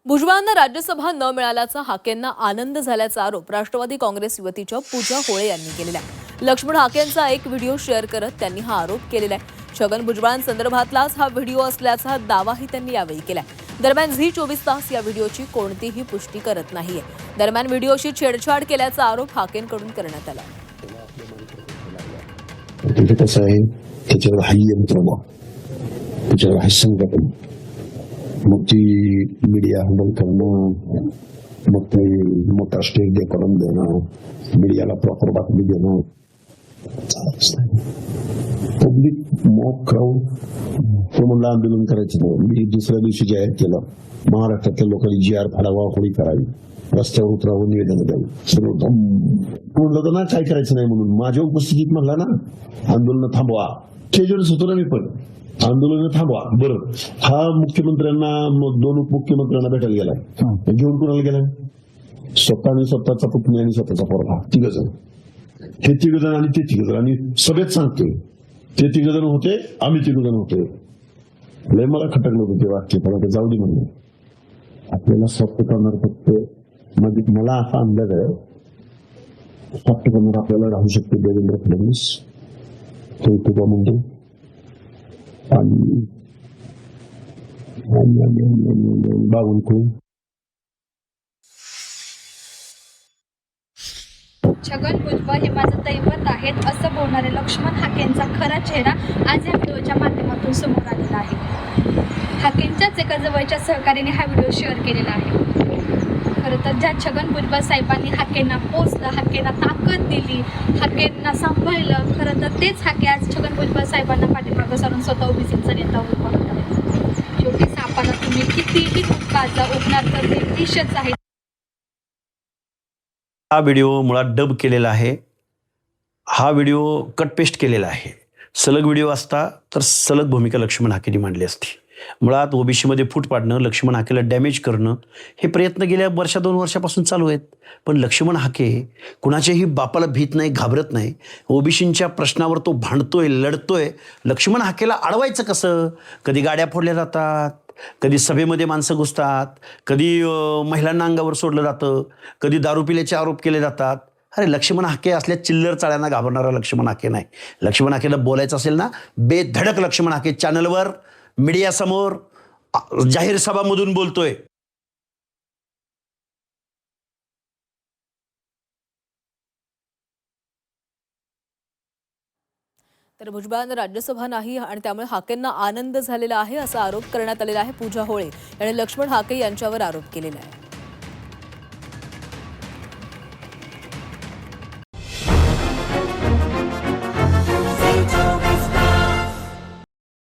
भुजबळांना राज्यसभा न मिळाल्याचा हाकेंना आनंद झाल्याचा आरोप राष्ट्रवादी काँग्रेस युवतीच्या पूजा होळे यांनी केलेला आहे। लक्ष्मण हाकेंचा एक व्हिडिओ शेअर करत त्यांनी हा आरोप केलेला आहे। छगन भुजबळांसंदर्भातलाच हा व्हिडिओ असल्याचा दावाही त्यांनी यावेळी केलाय। दरम्यान झी 24 तास या व्हिडिओची कोणतीही पुष्टी करत नाहीये। दरम्यान व्हिडिओशी छेडछाड केल्याचा आरोप हाकेंकडून करण्यात आला। तिथे कसं आहे, त्याच्यावर हाई यंत्रणा, त्याच्यावर हाय संघटना, मग ती मीडिया हँडल करणं, मग ते मोठा स्टेज करून देणं, मीडियाला प्रॉपर बातमी देणं, पब्लिक मॉक क्राऊड तो म्हणलं आंदोलन करायचं नाही। मी दुसऱ्या दिवशी जाहीर केलं, महाराष्ट्रातल्या लोकांनी GR फाडावा, होळी करावी, रस्त्यावर उतरावं, निवेदन द्यावं, सगळं म्हणलं तर ना काय करायचं नाही म्हणून माझ्या उपस्थितीत म्हणला ना आंदोलन थांबवा। स्टेजवरच होतो ना मी, पण आंदोलन थांबवा। बरं, हा मुख्यमंत्र्यांना दोन उपमुख्यमंत्र्यांना भेटायला गेलाय, घेऊन कोणाला गेलाय? स्वतः आणि स्वतःचा पुतणी आणि स्वतःचा पोरगा, तिघ जण, हे तिघ जण आणि ते तिघ जण, आणि सभेत सांगतोय ते तिघ जण होते, आम्ही तिघ जण होते। लय मला खटकलं होतं ते वाक्य, पण ते जाऊ दे म्हणून आपल्याला सॉफ्ट करणार फक्त, म्हणजे मला असा अंदाज आहे सॉफ्ट करणार आपल्याला राहू शकते देवेंद्र फडणवीस, कौतुका मुंडे आणि बावनकुळे। छगन भुजबळ हे माझं दैवत आहेत असं बोलणारे लक्ष्मण हाकेंचा खरा चेहरा आज या व्हिडिओच्या माध्यमातून समोर आलेला आहे। हाकेंच्याच एका जवळच्या सहकार्याने हा व्हिडिओ शेअर केलेला आहे। खरं तर ज्या छगन भुजबळ साहेबांनी हाकेंना पोचलं, हाकेंना ताकद दिली, हाकेंना सांभाळलं, खरं तर तेच हाके आज छगन भुजबळ साहेबांना पाठीमागं सारून स्वतः ओबीसीचा नेता उभा होत आहेत। शेवटी सापाला तुम्ही कितीही दुःखाचा ओढणार तर ते विषच आहे। हा व्हिडिओ मुळात डब केलेला आहे, हा व्हिडिओ कट पेस्ट केलेला आहे। सलग व्हिडिओ असता तर सलग भूमिका लक्ष्मण हाकेंनी मांडली असती। मुळात ओबीसीमध्ये फूट पाडणं, लक्ष्मण हाकेला डॅमेज करणं हे प्रयत्न गेल्या दोन वर्षापासून चालू आहेत। पण लक्ष्मण हाके कुणाच्याही बापाला भीत नाही, घाबरत नाही। ओबीसींच्या प्रश्नावर तो भांडतोय, लढतोय। लक्ष्मण हाकेला अडवायचं कसं? कधी गाड्या फोडल्या जातात, कधी सभेमध्ये माणसं घुसतात, कधी महिलांना अंगावर सोडलं जातं, कधी दारू पिल्याचे आरोप केले जातात। अरे लक्ष्मण हाके असल्या चिल्लर चाळ्यांना घाबरणारा लक्ष्मण हाके नाही। लक्ष्मण हाकेला बोलायचं असेल ना, बेधडक लक्ष्मण हाके चॅनलवर, मीडियासमोर, जाहीर सभामधून बोलतोय। तर भुजबळांना राज्यसभा नाही आणि त्यामुळे हाकेंना आनंद झालेला आहे असा आरोप करण्यात आलेला आहे। पूजा होळे यांनी लक्ष्मण हाके यांच्यावर आरोप केलेला आहे।